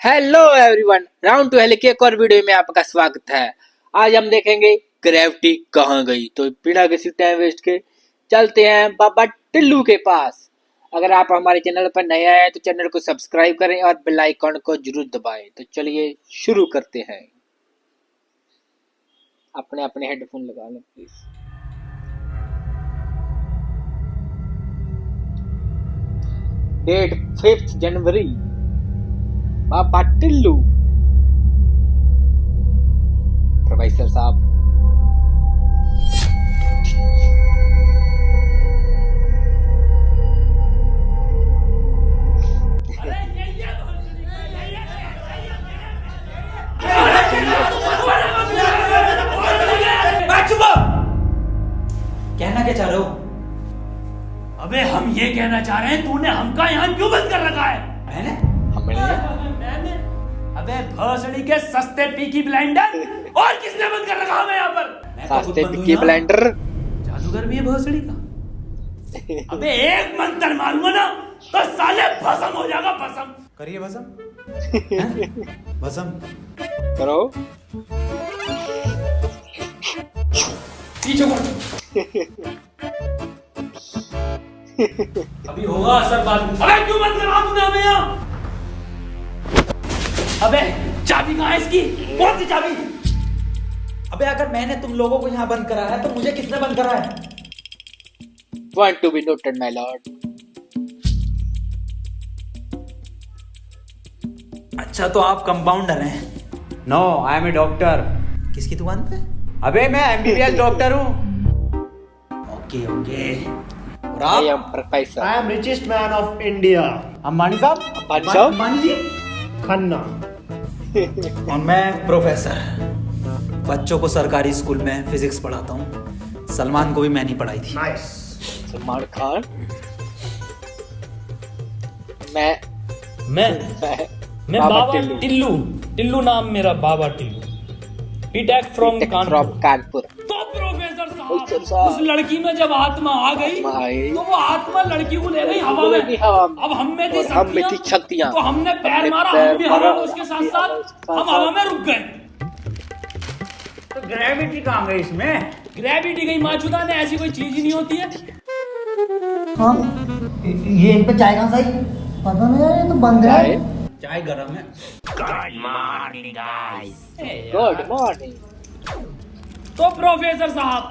Hello everyone, round to hell के एक और वीडियो में आपका स्वागत है। आज हम देखेंगे ग्रेविटी कहाँ गई। तो बिना किसी टाइम वेस्ट के चलते हैं बाबा टिल्लू के पास। अगर आप हमारे चैनल पर नए आए हैं तो चैनल को सब्सक्राइब करें और बेल आइकन को जरूर दबाएं। तो चलिए शुरू करते हैं। अपने अपने हेडफोन लगा लें प्लीज। डेट 5 जनवरी, बाबा टिल्लू। प्रोफेसर साहब कहना क्या चाह रहे हो? अबे हम ये कहना चाह रहे हैं तूने हमका यहाँ क्यों बंद कर रखा है? मैंने? मैंने? अबे भोसड़ी के सस्ते पीकी ब्लेंडर। और किसने बंद कर रखा हमें यहाँ पर? सस्ते पीकी ब्लेंडर। जादूगर भी है भोसड़ी का। अबे एक मंत्र मारूंगा ना तो साले भस्म हो जाएगा, भस्म। करिए भस्म। भस्म करो। पीछे मुड़। अभी होगा असर बाद में। अबे क्यों बंद करा तूने हमें यहाँ? अबे चाबी कहाँ है इसकी? कौन सी चाबी? अबे अगर मैंने तुम लोगों को यहाँ बंद करा है तो मुझे किसने बंद करा है? Want to be noted, my lord. अच्छा तो आप कंपाउंडर हैं? No, I am a doctor. किसकी दुकान पे? अबे मैं एमबीबीएस डॉक्टर हूँ। Okay okay. और I आप? am professor. I am richest man of India. Ambani साहब। अंबानी साहब? अंबानी जी? खन्ना। और मैं प्रोफेसर। बच्चों को सरकारी स्कूल में फिजिक्स पढ़ाता हूँ। सलमान को भी मैंने ही पढ़ाई थी। Nice. सलमान खान। मैं बाबा टिल्लू। टिल्लू नाम मेरा, बाबा टिल्लू। BTech from Kanpur. तो प्रोफेसर प्रोफेसर साहब, साहब। उस लड़की में जब आत्मा आ गई तो वो आत्मा लड़की को ले गई हवा में। अब हम में थी हम में थी शक्तियां। तो हमने पैर मारा, पैर हम भी हवा मारा, में उसके साथ साथ हम हवा में रुक गए। तो ग्रेविटी कहाँ गई इसमें? ग्रेविटी गई माचुदा ने, ऐसी कोई चीज ही नहीं होती है। हाँ, ये इन पे चाय कहाँ से आई? पता नहीं यार, ये तो बंद है। चाय गरम है। Good morning. तो प्रोफेसर साहब,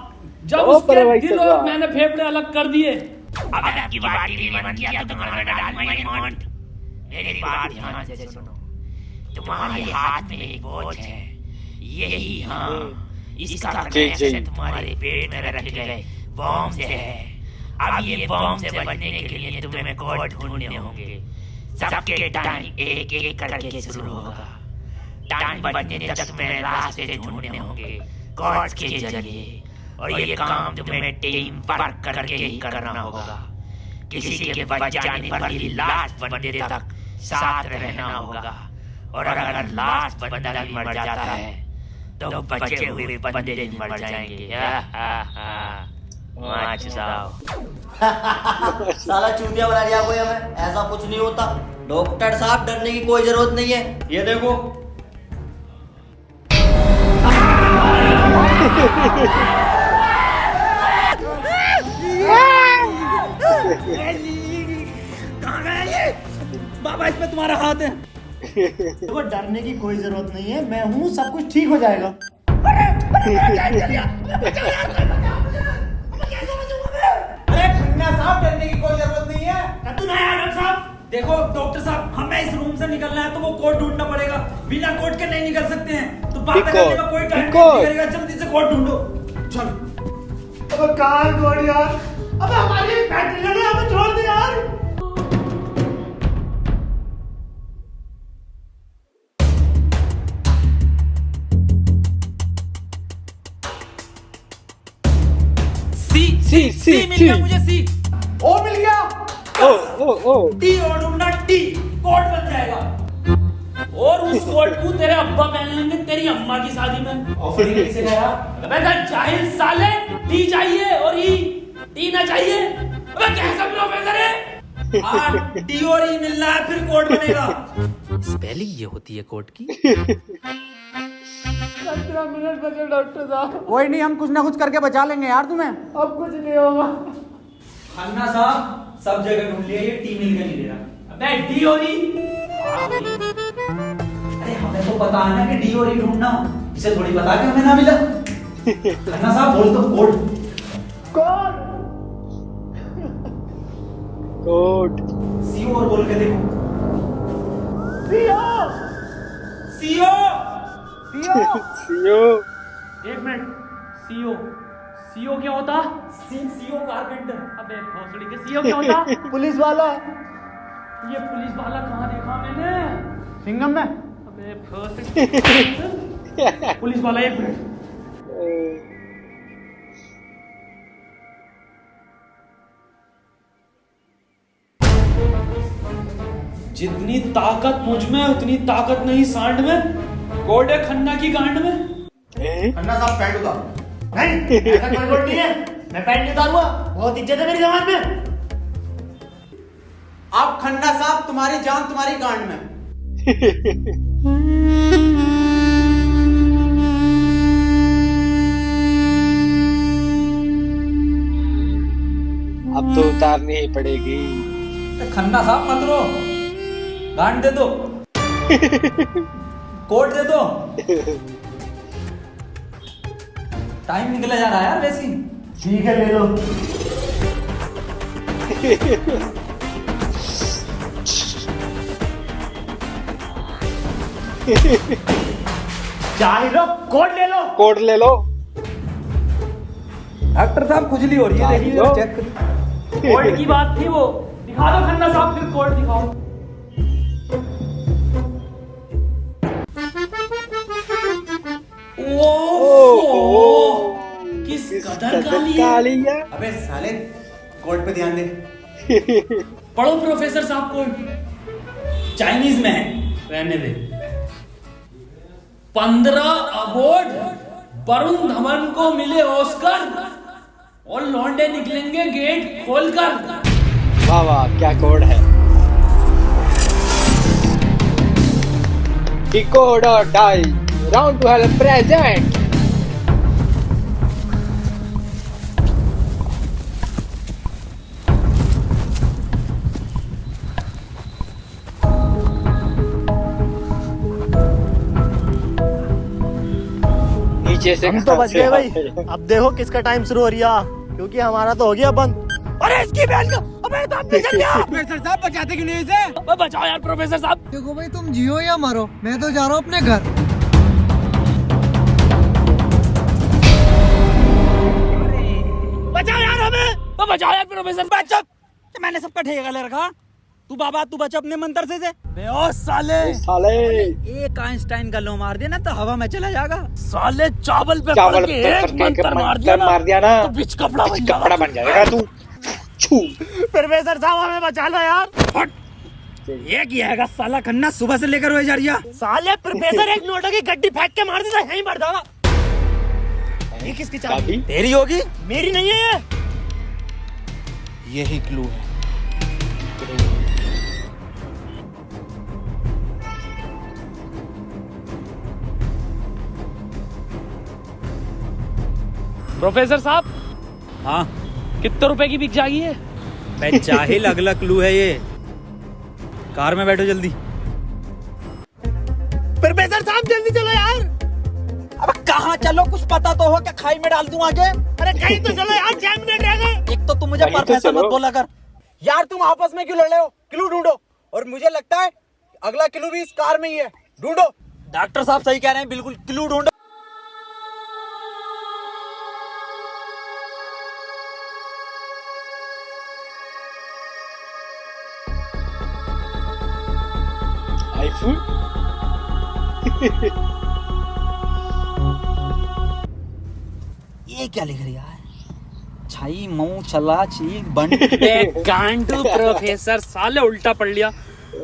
जब ओ उसके प्रोफेसर दिल और साहब। मैंने फेफड़े अलग कर दिए, मेरी बात ध्यान से सुनो। तुम्हारे हाथ में एक बोझ है, यही इसका कनेक्शन तुम्हारे पेट में रखे गए बॉम्ब से है। अब ये बॉम्ब से बचने के लिए तुम्हें कोड ढूंढने होंगे। सबके टाइम एक एक करके शुरू होगा। टाइम बचने तक तुम्हें रास्ते ढूंढने होंगे कोड के जरिए, और ये काम तुम्हें टीम वर्क करके ही करना होगा। किसी के बच जाने पर भी लास्ट बंदे तक साथ रहना होगा, और अगर लास्ट बंदा भी मर जाता है तो बचे हुए बंदे भी मर जाएंगे। साला चूतिया बना दिया कोई हमें। ऐसा कुछ नहीं होता डॉक्टर साहब, डरने की कोई जरूरत नहीं है। ये देखो कहाँ गया ये? बाबा इसमें तुम्हारा हाथ है। देखो डरने की कोई जरूरत नहीं है, मैं हूँ, सब कुछ ठीक हो जाएगा। अरे खन्ना साहब, डरने की कोई जरूरत नहीं है। तू नया डॉक्टर साहब। देखो डॉक्टर साहब, हमें इस रूम से निकलना है तो वो कोड ढूंढना पड़ेगा। बिना कोड के नहीं निकल सकते हैं। तो बात करने का कोई टाइम नहीं करेगा। जल्दी से कोड ढूंढो। चलो। अब कहाँ छोड़ यार, अब हमारी फैक्ट्री ने हमें छोड़ दे यार। सी मिल गया मुझे, सी। ओ मिल गया। ओ टी और ढूंढना, टी कोड बन जाएगा। और उस कोड को तेरे अब्बा पहन लेंगे तेरी अम्मा की शादी में। ऑफर ही किसे गया? अबे जाहिल साले, टी चाहिए और ई टी ना चाहिए। अबे कैसा प्रोफेसर है? डी और ई मिलना है फिर कोड बनेगा। स्पेलिंग ये होती है कोर्ट की। 15 मिनट बचे डॉक्टर साहब। कोई नहीं, हम कुछ ना कुछ करके बचा लेंगे यार तुम्हें। अब कुछ नहीं होगा। खन्ना साहब सब जगह ढूंढ लिया, ये टी मिल का नहीं दे रहा। अबे डी और ई, अरे हमें तो पता है ना कि डी और ई ढूंढना, इसे थोड़ी पता कि हमें ना मिला। खन्ना साहब बोल तो कोड। कोड सीओ और बोल के देखो। CO CO CO. एक मिनट, सीओ सीओ क्या होता? CO carpenter. अबे भोसड़ी के सीओ क्या होता? पुलिस वाला। ये पुलिस वाला कहाँ देखा मैंने? सिंघम में। अबे भोसड़ी। पुलिस वाला, एक मिनट। जितनी ताकत मुझ में उतनी ताकत नहीं सांड में। कोड है खन्ना की गांड में। खन्ना साहब पैंट उतारो। नहीं, ऐसा कोई कोड नहीं है। मैं पैंट नहीं उतारूंगा, बहुत इज्जत है मेरी समाज में। आप खन्ना साहब, तुम्हारी जान तुम्हारी गांड में। अब तो उतारनी ही पड़ेगी। खन्ना साहब मत रो, गांड दे दो। कोड दे दो। टाइम निकला जा रहा है यार वैसी। ठीक है, ले लो। चाहे लो, कोड ले लो। कोड ले लो। डॉक्टर साहब खुजली हो रही है, देखिए लो। चेक। कोड की बात थी वो। दिखा दो खन्ना साहब, फिर कोड दिखाओ। किस कदर काली है। अबे साले, कोर्ट पे ध्यान दे। पढ़ो प्रोफेसर साहब कोड। चाइनीज में है, रहने दे। 15 अवार्ड वरुण धवन को मिले ऑस्कर, और लौंडे निकलेंगे गेट खोलकर। वाह वाह, क्या कोड है। कोड और die, round two help present. नीचे से हम तो बच गए भाई। अब देखो किसका टाइम शुरू हो रहा, क्योंकि हमारा तो हो गया बंद। अरे इसकी बहन का, अबे तो निकल गया। प्रोफेसर साहब बचाते क्यों नहीं इसे? अबे बचाओ यार प्रोफेसर साहब। देखो भाई, तुम जियो या मरो, मैं तो जा रहा हूँ अपने घर। बचाओ यार हमें। बचाओ यार प्रोफेसर। बच्चा मैंने सबका ठेका ले रखा। तू बाबा तू बच अपने मंत्र से। बे ओ साले, साले एक आइंस्टाइन का लो मार देना तो हवा में चला जाएगा। साले चावल पे चावल पड़ के पे एक पड़ के मंत्र मार मार दिया ना, तो बिच कपड़ा बन जाएगा। कपड़ा बन जाएगा तू। छू। प्रोफेसर साहब हमें बचा लो यार। हट। ये किया है साला खन्ना, सुबह से लेकर रोए जा रही है। साले प्रोफेसर एक नोटों की गड्डी फेंक के मार देता, यहीं मर जाएगा। ये किसकी चाबी? तेरी होगी। मेरी नहीं है ये। यही क्लू है। प्रोफेसर साहब, हाँ कितने रुपए की बिक जाएगी ये? मैं जाहिल, अगला क्लू है ये। कार में बैठो जल्दी। प्रोफेसर साहब जल्दी चलो यार। अब कहाँ चलो, कुछ पता तो हो, क्या खाई में डाल दूं आगे? अरे कहीं तो चलो यार, 6 मिनट रह गए। एक तो तुम मुझे कहीं तो प्रोफेसर चलो। मत बोला कर। यार तुम आपस में क्यों लड़ रहे हो? क्लू ढूंढो। और मुझे लगता है अगला क्लू भी इस कार में ही है। ढूंढो। डॉक्टर साहब सही कह रहे हैं, बिल्कुल क्लू ढूंढो। आईफोन। ये क्या लिख रही है? छाई मऊ चला चीक बन। गांडू प्रोफेसर, साले उल्टा पढ़ लिया।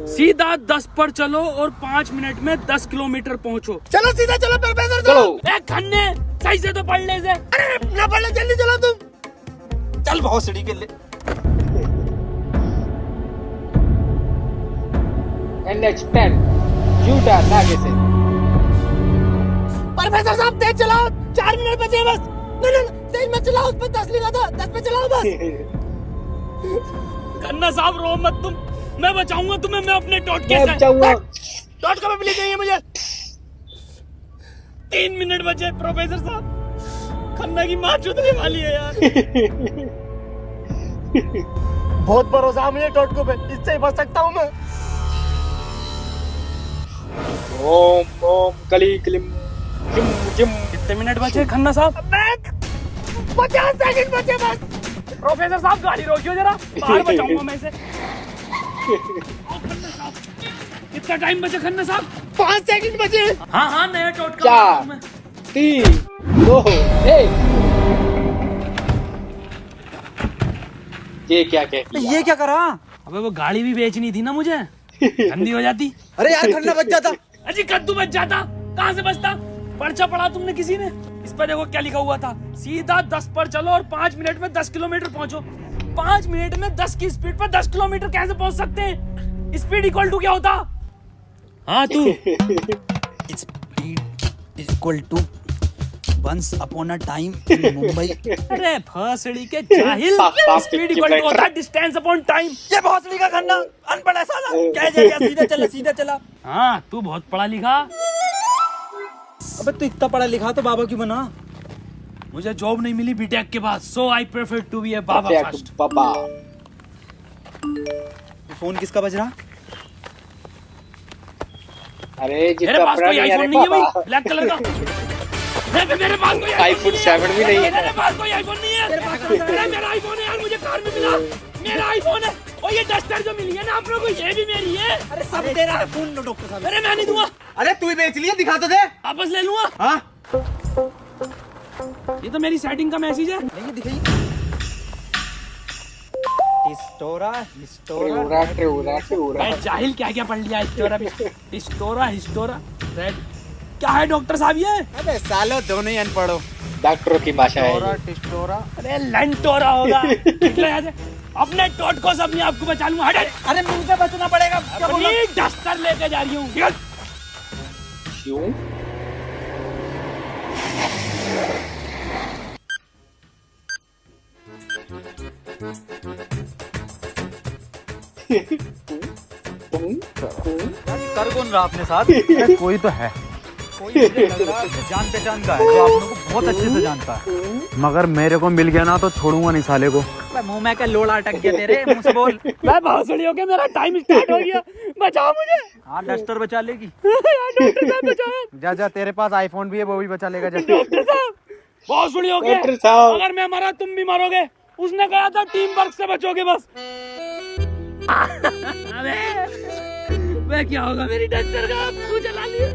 सीधा 10 पर चलो और 5 मिनट में 10 किलोमीटर पहुंचो। चलो सीधा चलो प्रोफेसर चलो। साहब। ए खन्ने, सही से तो पढ़ ले से। अरे ना पढ़ लो, जल्दी चलो तुम। चल बहुत सीढ़ी के लिए। NH10 यू टर्न आगे से। प्रोफेसर साहब तेज चलाओ, 4 मिनट बचे बस। नहीं तेज मत चलाओ, उस पर 10 लिखा था, 10 पे चलाओ बस। खन्ना साहब रो मत तुम, मैं बचाऊंगा तुम्हें, मैं अपने टोटके मैं से। बचाऊंगा। डॉट का भी चाहिए मुझे। 3 मिनट बचे प्रोफेसर साहब, खन्ना की माँ चुदने वाली है यार। बहुत भरोसा है मुझे टोटको पे, इससे ही बच सकता हूँ मैं। ओम ओम कली कलिम जिम जिम। कितने मिनट बचे खन्ना साहब? 50 सेकंड बचे बस। प्रोफेसर साहब गाड़ी रोकियो जरा, बाहर बचाऊंगा मैं इसे। कितना टाइम बचे खन्ना साहब? 5 सेकंड बचे। हाँ नया टोटका 4 3 2 1। ये क्या कह दिया? ये क्या करा? अबे वो गाड़ी भी बेचनी थी ना मुझे, ठंडी हो जाती। अरे यार खन्ना बच जाता। अजी कद्दू बच जाता, कहाँ से बचता? पर्चा पढ़ा तुमने किसी ने? इस पर देखो क्या लिखा हुआ था, सीधा 10 पर चलो और 5 मिनट में 10 किलोमीटर पहुंचो। 5 मिनट में 10 की स्पीड पर 10 किलोमीटर कैसे पहुंच सकते हैं? स्पीड इक्वल टू क्या होता? हाँ तू। Speed is equal to once upon a time in Mumbai. अरे भोसड़ी के जाहिल, साफ स्पीड इक्वल टू होता है डिस्टेंस अपॉन टाइम। ये भोसड़ी का खन्ना अनपढ़ है साला। क्या जाएगा, सीधा चला। हाँ तू बहुत पढ़ा लिखा। अबे तू इतना पढ़ा लिखा तो बाबा क्यों बना? मुझे जॉब नहीं मिली बीटेक के बाद, so I prefer to be a baba first. Baba phone किसका बज रहा? अरे मेरे जितना पास पढ़ा कोई नहीं आईफोन अरे नहीं है भाई, बाबा। ब्लैक कलर का। मेरे पास कोई iPhone 7 भी नहीं है। मेरे पास कोई आईफोन नहीं है। अरे मेरा आईफोन है यार, मुझे कार में मिला, मेरा आईफोन है। और ये डस्टर जो मिली है ना आप लोगों को, ये भी मेरी है। अरे सब तेरा है। फोन लो डॉक्टर साहब। अरे मैं नहीं दूंगा, अरे तू ही बेच लिया, दिखा तो दे। वापस ले लूंगा। हाँ ये तो मेरी सेटिंग का मैसेज है। नहीं दिखाइए। हिस्टोरा मैं जाहिल क्या क्या पढ़ लिया, हिस्टोरा रेड। क्या है डॉक्टर साहब ये? अबे सालो दोनों ही अनपढ़ हो। डॉक्टरों की भाषा है। अरे लंटोरा होगा। निकलो यहाँ से, अपने टोटको से अपने आप को बचा लूंगा। हट। अरे मुझे बचना पड़ेगा। क्या बोला? अपनी डस्टर लेके जा रही हूँ। क्यों? कर कौन रहा अपने साथ? कोई तो है, कोई मुझे लग रहा है जान पहचान का है, जो आप लोगों को बहुत अच्छे से जानता है। मगर मेरे को मिल गया ना तो छोड़ूंगा नहीं साले को। मुंह में का लोड़ा अटक गया तेरे मुंह से बोल। मैं भोसड़ी हो गया, मेरा टाइम स्टार्ट हो गया, बचाओ मुझे। हाँ डस्टर बचा लेगी। डॉक्टर साहब बचाओ। जा तेरे पास आईफोन भी है, वो भी बचा लेगा। जा डॉक्टर साहब भोसड़ी हो गए। डॉक्टर साहब। अगर मैं मरा तुम भी मरोगे। उसने कहा था टीम वर्क से बचोगे बस। अबे मैं क्या होगा मेरी डस्टर का, तू चला लिया।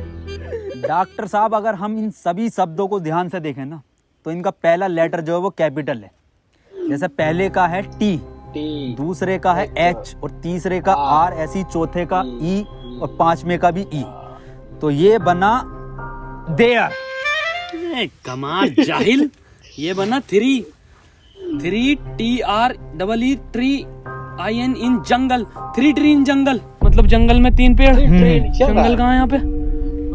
डॉक्टर साहब अगर हम इन सभी शब्दों को ध्यान से देखें ना, तो इनका पहला लेटर जो है वो कैपिटल है। जैसे पहले का है टी, दूसरे का है एच और तीसरे का आर, ऐसी चौथे का ई और पांचवे का भी ई। तो ये बना देयर। कमाल जाहिल, ये बना 3 TREE tree IN in jungle. 3 tree in jungle, मतलब जंगल में 3 पेड़। जंगल कहाँ है यहाँ पे?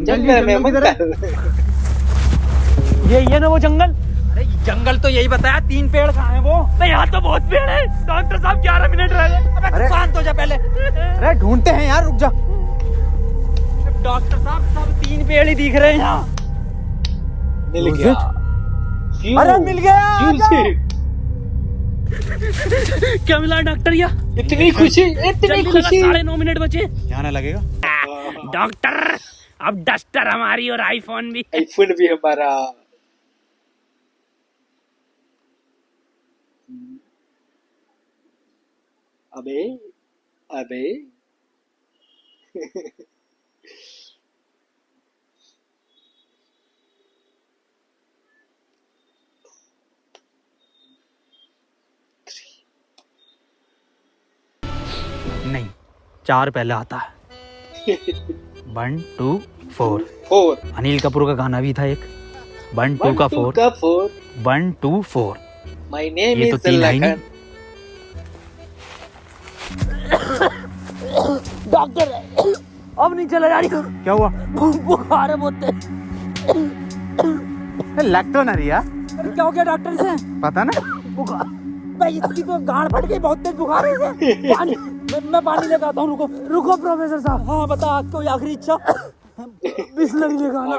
जंगल में मंदिर। ये ना वो जंगल। अरे जंगल तो यही बताया, 3 पेड़ कहाँ हैं वो? नहीं यहाँ तो बहुत पेड़ है। डॉक्टर साहब 11 मिनट रह गए। अबे शांत हो जा पहले। अरे ढूंढते हैं यार, रुक जा। डॉक्टर साहब सब 3 पेड़ ही दिख रहे हैं यहाँ। मिल गया। अरे मिल गया। क्या मिला डॉक्टर? या इतनी खुशी, इतनी खुशी। 9:30 मिनट बचे। ध्यान लगेगा। डॉक्टर अब डस्टर हमारी और आईफोन भी। आईफोन भी हमारा। अबे अबे नहीं, 4 पहले आता है। 1 2 4। 4 अनिल कपूर का गाना भी था एक। 1 2 का 4। 1 2 4। माय नेम ये तो इज 3 है ही नहीं। डॉक्टर अब नहीं चला जा रही। क्या हुआ? बुखार है बहुत तेज। लग तो नहीं रही यार। अरे क्या हो गया डॉक्टर से? पता ना। बुखार भाई, इसकी तो गांड फट गई, बहुत तेज बुखार है इसे। पानी, मैं पानी लेकर आता हूँ, रुको रुको प्रोफेसर साहब। हाँ बता, आज कोई आखिरी इच्छा? बिस्लरी लेकर आना।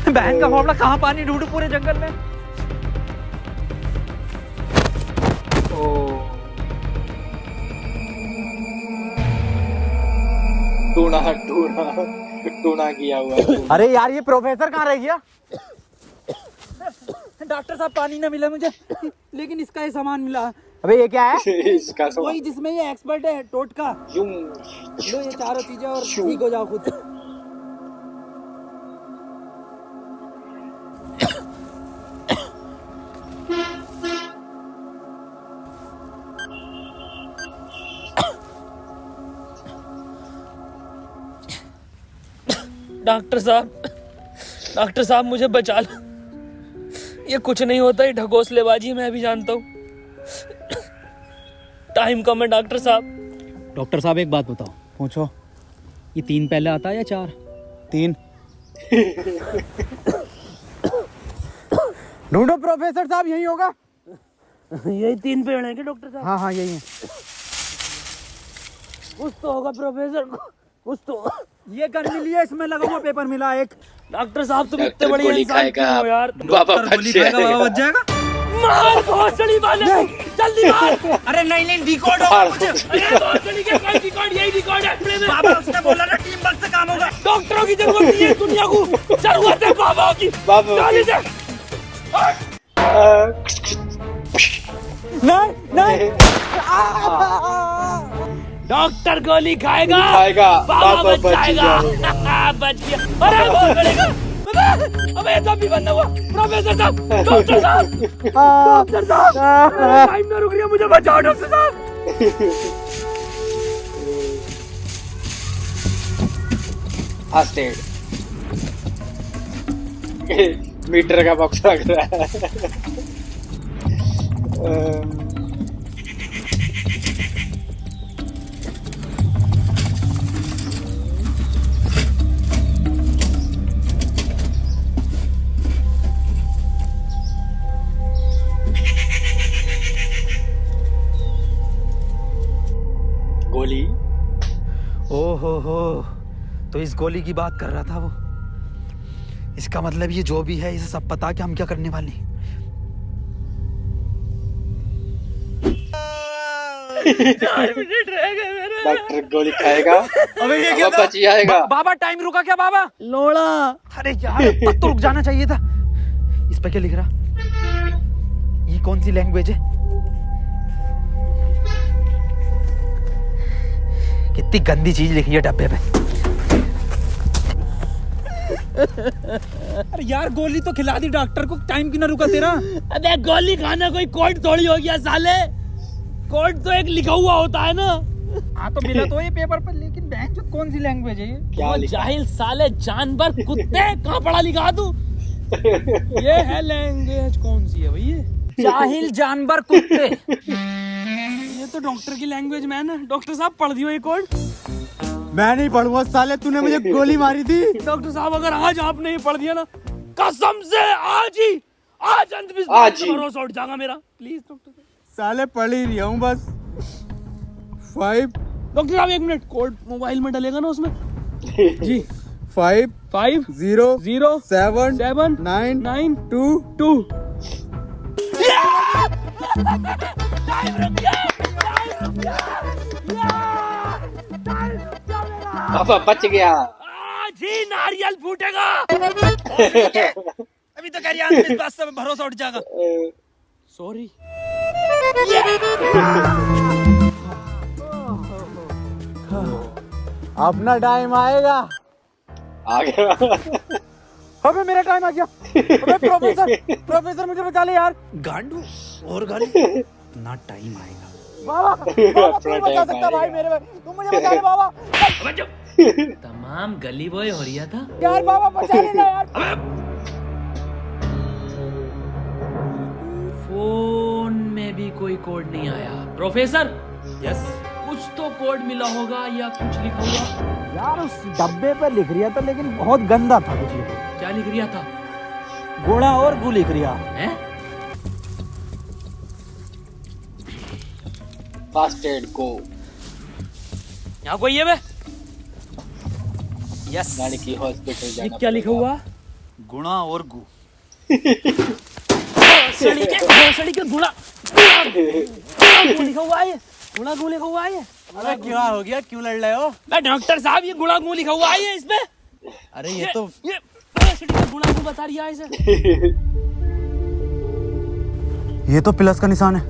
बहन का फोफड़ा, कहाँ पानी ढूंढूं पूरे जंगल में? टूना टूना टूना किया हुआ है। अरे यार, ये प्रोफेसर कहाँ रह गया? डॉक्टर साहब पानी ना मिला मुझे, लेकिन इसका ये सामान मिला। अबे ये क्या है? इसका सब वही जिसमें ये एक्सपर्ट है टोटका। यूं लो ये चारों चीजें और ठीक हो जाओ खुद। डॉक्टर साहब मुझे बचा लो। ये कुछ नहीं होता, ये ढकोसलेबाजी मैं भी जानता हूँ। टाइम कम है डॉक्टर साहब। डॉक्टर साहब एक बात बताओ। पूछो। ये 3 पहले आता है या 4? 3। ढूंढो प्रोफेसर साहब, यही होगा। यही 3 पेड़ हैं क्या डॉक्टर साहब? हाँ हाँ, यही है। कुछ तो होगा प्रोफेसर, कुछ तो। ये गन मिली है, इसमें लगा हुआ पेपर मिला एक। डॉक्टर साहब तुम इतने डॉक्टर बड़े गोली इंसान खाएगा, क्यों हो यार? बाबा बच जाएगा। बच जाएगा। मार भोसड़ी वाले, जल्दी मार। अरे नहीं, डिकोड होगा कुछ। अरे भोसड़ी के कोई रिकॉर्ड, यही रिकॉर्ड है अपने में। बाबा उसने बोला ना, टीम वर्क से काम होगा। डॉक्टरों की जरूरत नहीं है दुनिया को, जरूरत है बाबा की। बाबा चल इसे। नहीं। डॉक्टर गोली खाएगा, बाबा बच बच जाएगा। बच गया। अरे भोसड़ी का, अबे ये तो भी बंद हुआ। प्रोफेसर साहब, डॉक्टर साहब, डॉक्टर साहब, टाइम ना रुक रही है, मुझे बचाओ डॉक्टर साहब। फर्स्ट एड मीटर का बॉक्स लग रहा है। गोली। ओहो, तो इस गोली की बात कर रहा था वो। इसका मतलब ये जो भी है, इसे सब पता कि हम क्या करने वाले हैं। 4 मिनट रह गए मेरे। डॉक्टर गोली खाएगा, अबे ये बाबा बच जाएगा। बाबा टाइम रुका क्या बाबा? लोड़ा। अरे यार, अब तक तो रुक जाना चाहिए था। इस पे क्या लिख रहा? ये कौन सी लैंग्वेज है? कितनी गंदी चीज लिखी है डब्बे पे। अरे यार, गोली तो खिला दी डॉक्टर को, टाइम क्यों ना रुका तेरा? अबे गोली खाना कोई कोड थोड़ी हो गया साले। कोड तो एक लिखा हुआ होता है ना। हाँ तो मिला तो ये पेपर पर, लेकिन बहन जो कौन सी लैंग्वेज है ये? क्या वो लिखा? जाहिल साले, जानवर, कुत्ते, कहाँ पढ़ा लिखा तू? ये है लैंग्वेज, कौन सी है भाई ये? जाहिल जानवर कुत्ते। ये तो डॉक्टर की लैंग्वेज में है ना। डॉक्टर साहब पढ़ दियो ये कोड। मैं नहीं पढ़ूंगा साले, तूने मुझे गोली मारी थी। डॉक्टर साहब अगर आज आपने ये पढ़ दिया ना, कसम से आज आज ही। भरोसा उठ जाएगा मेरा। प्लीज डॉक्टर साहब। साले पढ़ ही रहा हूँ बस। 5 डॉक्टर साहब 1 मिनट, कोड मोबाइल में डलेगा ना उसमें? जी 5 5 0 0 7 7 9 9 2 2। टाइम रुक गया। बाबा बच गया। आज ही नारियल फूटेगा। अभी तो कह रही है, इस बात से भरोसा उठ जाएगा। सॉरी। अपना टाइम आएगा। आ गया। अबे मेरा टाइम आ गया। अबे प्रोफेसर मुझे बचा ले यार। गांडू और गाली। ना टाइम आएगा। बाबा अपना बचा टाइम सकता भाई आएगा। मेरे, तुम मुझे बचा ले बाबा। तमाम गली बॉय हो रहा था यार बाबा बचा लेना यार। फोन में भी कोई कोड नहीं आया। प्रोफेसर, यस कुछ तो कोड मिला होगा या कुछ लिखा होगा। यार उस डब्बे पर लिख रिया था, लेकिन बहुत गंदा था कुछ लिखा। क्या लिख रिया था? गुणा और गु लिख रिया हैं? फर्स्ट एड को यहाँ कोई है बे? यस, यानी कि हॉस्पिटल ये जाना क्या लिखा पड़ेगा। हुआ? गुणा और गु। भोसड़ी के गुणा गु लिखा हुआ है। गुणा गु लिखा हुआ है। अरे क्या हो गया, क्यों लड़ रहे हो? बे डॉक्टर साहब, ये गुणा गु लिखा हुआ है इसमें। अरे ये तो ये भोसड़ी का गुणा गु बता रही है इसे। ये तो प्लस का निशान है,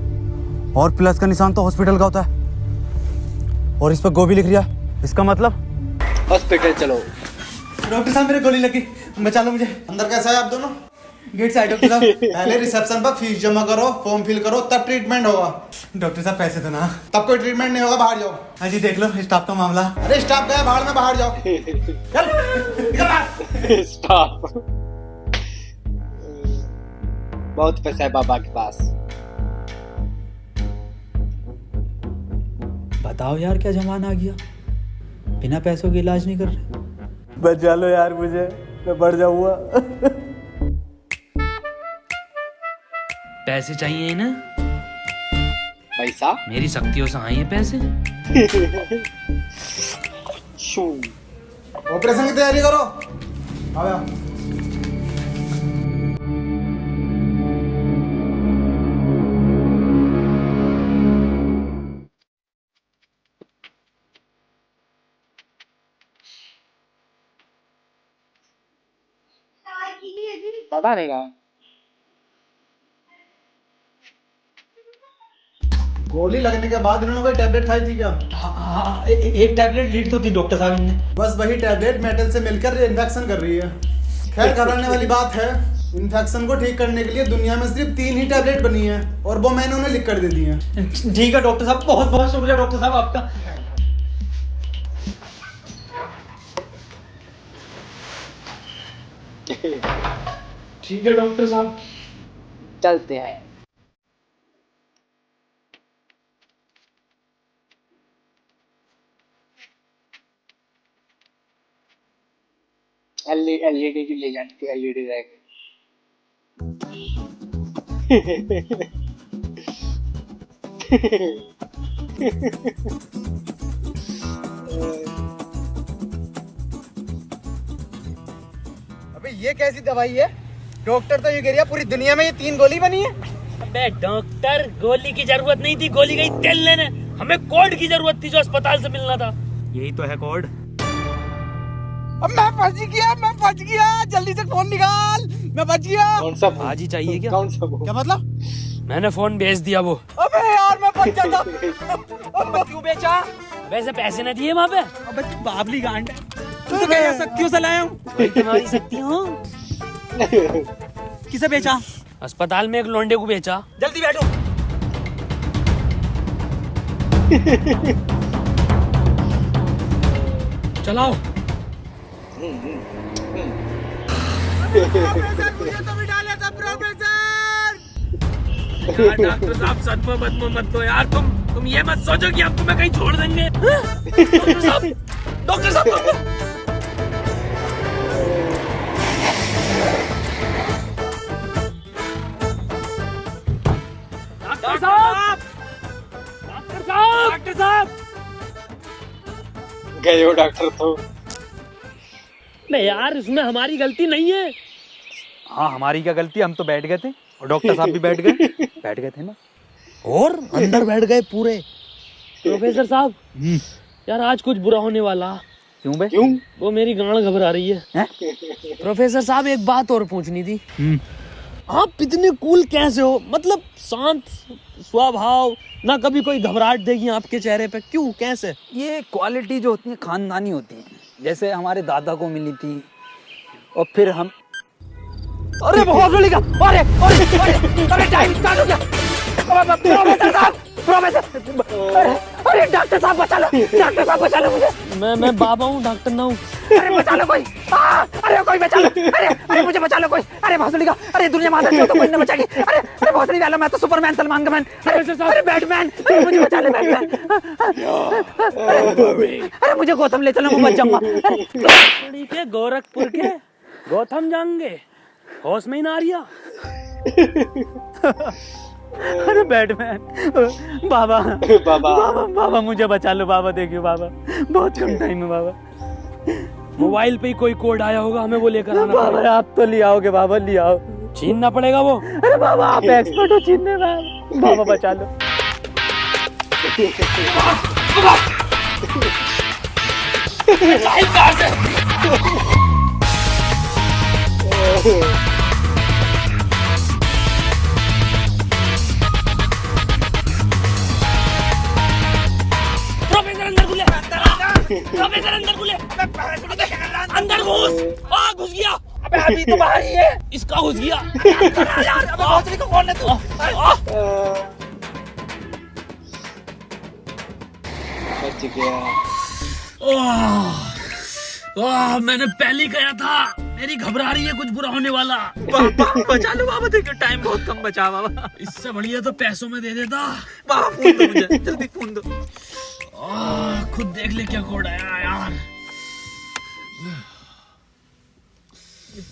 और प्लस का निशान तो हॉस्पिटल का होता है, और इस पर गो भी लिख रिया है। इसका मतलब हॉस्पिटल चलो। डॉक्टर साहब मेरे गोली लगी, बचा लो मुझे। अंदर कैसा है आप दोनों? गेट से आए डॉक्टर साहब। पहले रिसेप्शन पर फीस जमा करो, फॉर्म फिल करो, तब ट्रीटमेंट होगा। डॉक्टर साहब पैसे तो ना। तब कोई ट्रीटमेंट नहीं होगा, बाहर जाओ। हाँ जी, देख लो स्टाफ का मामला। अरे स्टाफ गया बाहर में, बाहर जाओ। चल निकल बाहर। स्टॉप। बहुत पैसा है बाबा के पास। बताओ यार, क्या जमाना आ गया, बिना पैसों के इलाज नहीं कर रहे। बचा लो यार मुझे, मैं बढ़ जाऊंगा। पैसे चाहिए ना? पैसा मेरी शक्तियों से आए पैसे। शू। ऑपरेशन की तैयारी करो। आओ यार। पता नहीं कहा। गोली लगने के बाद इन्होंने कोई टैबलेट खाई थी क्या? हाँ, एक टैबलेट लीड तो थी डॉक्टर साहब ने। बस वही टैबलेट मेटल से मिलकर इन्फेक्शन कर रही है। खैर घबराने वाली बात है, इन्फेक्शन को ठीक करने के लिए दुनिया में सिर्फ 3 ही टैबलेट बनी है, और वो मैंने उन्हें लिख कर दे दी है। ठीक है डॉक्टर साहब, बहुत बहुत शुक्रिया डॉक्टर साहब आपका। ठीक है डॉक्टर साहब, चलते हैं। एलईडी की ले जानी थी, एलईडी रैक। अबे ये कैसी दवाई है? डॉक्टर तो ये कह रहा पूरी दुनिया में ये 3 गोली बनी है। अबे डॉक्टर, गोली की जरूरत नहीं थी, गोली गई तेल लेने। हमें कोड की जरूरत थी जो अस्पताल से मिलना था। यही तो है कोड। अब मैं फंस गया, जल्दी से फोन निकाल, मैं बच गया। कौन सा आज ही चाहिए क्या? कौन सा क्या मतलब? मैंने फोन बेच दिया वो। अबे यार मैं बच जाता। क्यों बेचा? वैसे पैसे न दिए वहाँ पे। अबे बाबली गांड, तू तो क्या शक्तियों से लाया हूँ। तुम्हारी शक्ति हो। किसे बेचा? अस्पताल में एक लोंडे को बेचा। जल्दी बैठो। चलाओ। यार डॉक्टर साहब, सदमा बदमा मत दो यार। तुम ये मत सोचो कि अब तुम्हें कहीं छोड़ देंगे। डॉक्टर साहब, डॉक्टर साहब। डॉक्टर साहब, डॉक्टर साहब, डॉक्टर साहब। गए हो डॉक्टर तो। नहीं यार, इसमें हमारी गलती नहीं है। हाँ, हमारी क्या गलती, हम तो बैठ गए थे और डॉक्टर साहब भी बैठ गए थे ना, और अंदर बैठ गए पूरे। प्रोफेसर साहब, यार आज कुछ बुरा होने वाला। क्यों बे? क्यों? वो मेरी गांड घबरा रही है। प्रोफेसर साहब, एक बात और पूछनी थी। आप इतने कूल कैसे हो? मतलब शांत स्वभाव, ना कभी कोई घबराहट देगी आपके चेहरे पे, क्यों, कैसे? ये क्वालिटी जो होती है खानदानी होती है, जैसे हमारे दादा को मिली थी, और फिर हम। अरे बहुत गोली का, अरे अरे अरे टाइम स्टार्ट हो गया। प्रोफेसर साहब, प्रोफेसर, अरे डॉक्टर साहब बचा लो, डॉक्टर साहब बचा लो मुझे। मैं बाबा हूँ, डॉक्टर ना हूँ। अरे बचा लो कोई, अरे कोई बचा लो, अरे मुझे बचा लो कोई। अरे भोसड़ी का, अरे दुनिया माता तो कोई न बचाएगी। अरे भोसड़ी वाला, मैं तो सुपरमैन, सलमान का मैन, अरे बैटमैन, अरे मुझे बचा ले बैटमैन। अरे मुझे गौतम ले चलो, मैं बच जाऊंगा। के गोरखपुर के गौतम जाएंगे, होश में ही ना रिया। अरे बैटमैन, बाबा बाबा मुझे बचा लो बाबा, देखियो बाबा बहुत कम टाइम है बाबा। मोबाइल पे ही कोई कोड आया होगा, हमें वो लेकर आना बाबा पड़ेगा। आप तो ले आओगे बाबा, ले आओ। छीनना पड़ेगा वो। अरे बाबा आप एक्सपर्ट हो छीनने में, बाबा बचा लो। प्रोफेसर अंदर घुले, प्रोफेसर अंदर घुले, अंदर घुस। घुस गया। अबे अभी तो बाहर ही है। इसका घुस गया। यार अबे भोसड़ी को कौन है तू? बच गया। मैंने पहले ही कहा था, मेरी घबरा रही है, कुछ बुरा होने वाला। बचा लो बाबा, देखियो टाइम बहुत कम बचा बाबा। इससे बढ़िया तो पैसों में दे देता। बाबा फोन दो मुझे, जल्दी फोन दो। खुद देख ले क्या कोड आया यार।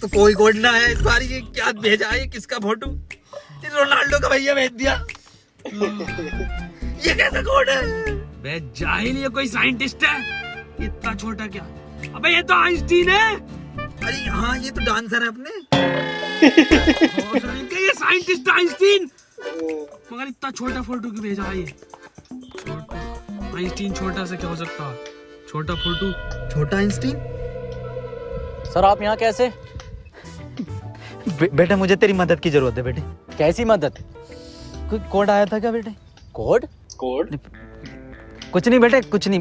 तो कोई कोड ना है इस बार, ये क्या भेजा है, किसका फोटो? रोनाल्डो का भैया भेज दिया। ये कैसा कोड है? बे जाहिल, ये कोई साइंटिस्ट है? इतना छोटा क्या? अबे ये तो आइंस्टीन है। अरे हाँ ये तो डांसर है अपने। ये साइंटिस्ट आइंस्टीन, मगर इतना छोटा फोटो क्यों भेजा है? ये छोटा आइंस्टीन, छोटा से क्या हो सकता है? छोटा फोटो, छोटा आइंस्टीन। सर आप यहाँ कैसे? बेटा मुझे तेरी मदद की जरूरत है बेटे। कैसी मदद? कोई कोड आया था क्या बेटे? कोड? कोड? कुछ नहीं बेटे, कुछ नहीं।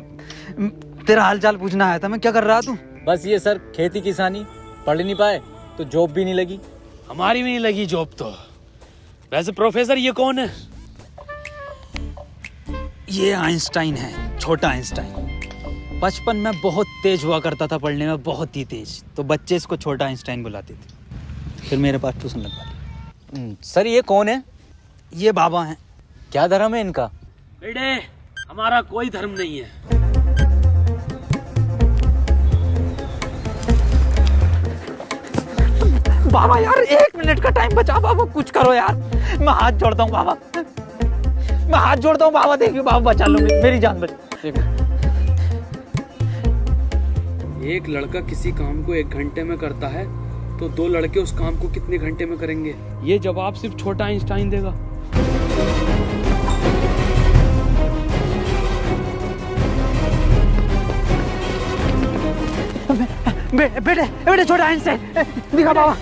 तेरा हाल चाल पूछना आया था मैं। क्या कर रहा तू? बस ये सर, खेती किसानी, पढ़ नहीं पाए तो जॉब भी नहीं लगी। हमारी भी नहीं लगी जॉब तो। वैसे प्रोफेसर ये कौन है? ये आइंस्टाइन है, छोटा आइंस्टाइन। बचपन में बहुत तेज हुआ करता था पढ़ने में, बहुत ही तेज, तो बच्चे इसको छोटा आइंस्टाइन बुलाते थे। फिर मेरे पास ट्यूशन लगवा ली। सर ये कौन है? ये बाबा हैं। क्या धर्म है इनका? बेटे हमारा कोई धर्म नहीं है। बाबा यार 1 मिनट का टाइम बचा बाबा, कुछ करो यार, मैं हाथ जोड़ता हूँ बाबा, मैं हाथ जोड़ता हूँ बाबा, देखिए बाबा बचा लो, मेरी जान बचा। एक लड़का किसी काम को 1 घंटे में करता है तो 2 लड़के उस काम को कितने घंटे में करेंगे? ये जवाब सिर्फ छोटा आइंस्टाइन देगा। बेटे छोटा आइंस्टाइन दिखा बाबा।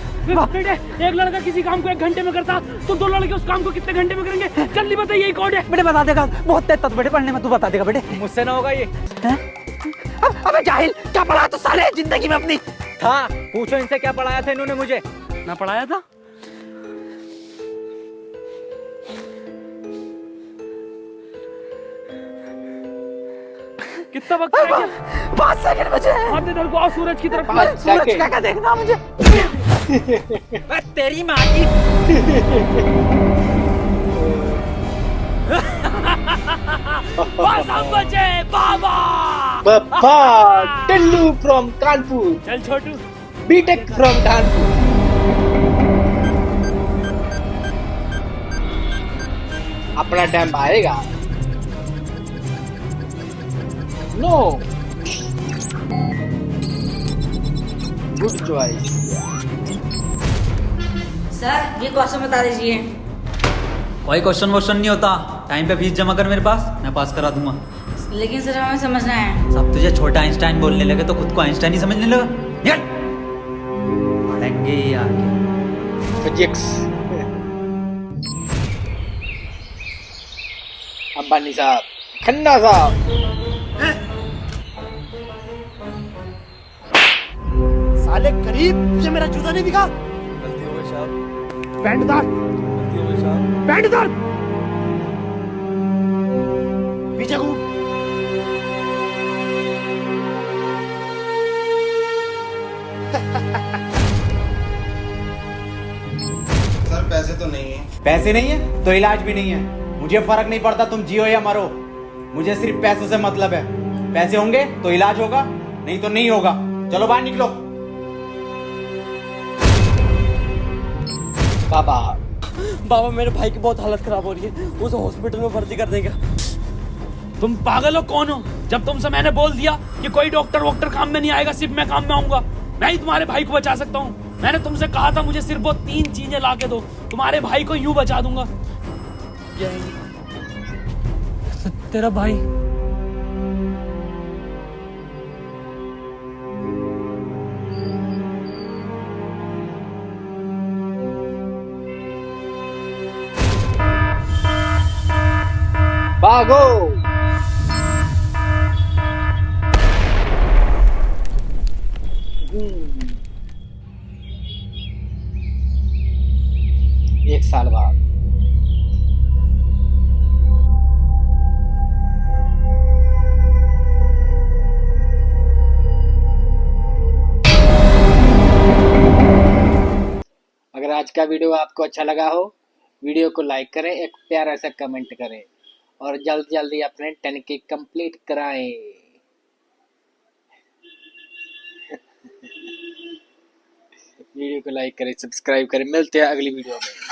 बेटे एक लड़का किसी काम को 1 घंटे में करता तो 2 लड़के उस काम को कितने घंटे में करेंगे? जल्दी बताइए, यही कोड है। बेटे बता देगा, बहुत तेज था बेटे पढ़ने में, तू बता देगा बेटे। मुझसे ना होगा ये। अबे जाहिल, क्या पढ़ा तू साले जिंदगी में अपनी? था, पूछो इनसे क्या पढ़ाया था इन्होंने मुझे। ना पढ़ाया था? कितना वक्त है क्या? 5 सेकंड बचे हैं। हाथ इधर को आओ, सूरज की तरफ। सूरज क्या देखना मुझे? तेरी माँ की। बस हम बचे बाबा। बाबा टिल्लू फ्रॉम कानपुर, चल छोटू, बीटेक फ्रॉम कानपुर। अपना टाइम आएगा। No good choice. सर ये क्वेश्चन बता दीजिए। कोई क्वेश्चन वोश्चन नहीं होता, टाइम पे फीस जमा कर मेरे पास, मैं पास करा दूंगा। लेकिन सर हमें समझना है। सब तुझे छोटा आइंस्टाइन बोलने लगे तो खुद को आइंस्टाइन ही समझने लगा। निकल पढ़ेंगे आगे फिजिक्स। अंबानी साहब, खन्ना साहब। साले गरीब, ये मेरा जूता नहीं दिखा। गलती हो गई साहब। पैंट उतार। गलती हो गई साहब। पैंट उतार। पीछे घूम। सर पैसे तो नहीं है। पैसे नहीं है तो इलाज भी नहीं है। मुझे फर्क नहीं पड़ता तुम जियो या मरो, मुझे सिर्फ पैसों से मतलब है। पैसे होंगे तो इलाज होगा, नहीं तो नहीं होगा। चलो बाहर निकलो। बाबा बाबा मेरे भाई की बहुत हालत खराब हो रही है, उसे हॉस्पिटल में भर्ती कर देगा। तुम पागल हो कौन हो? जब तुमसे मैंने बोल दिया कि कोई डॉक्टर वॉक्टर काम में नहीं आएगा, सिर्फ मैं काम में आऊंगा। मैं ही तुम्हारे भाई को बचा सकता हूँ। मैंने तुमसे कहा था मुझे सिर्फ वो 3 चीजें ला के दो, तुम्हारे भाई को यूं बचा दूंगा। तेरा भाई भागो। एक साल बाद अगर आज का वीडियो आपको अच्छा लगा हो, वीडियो को लाइक करें, एक प्यारा सा कमेंट करें और जल्दी जल्दी अपने 10K कंप्लीट कराएं। वीडियो को लाइक करें, सब्सक्राइब करें। मिलते हैं अगली वीडियो में।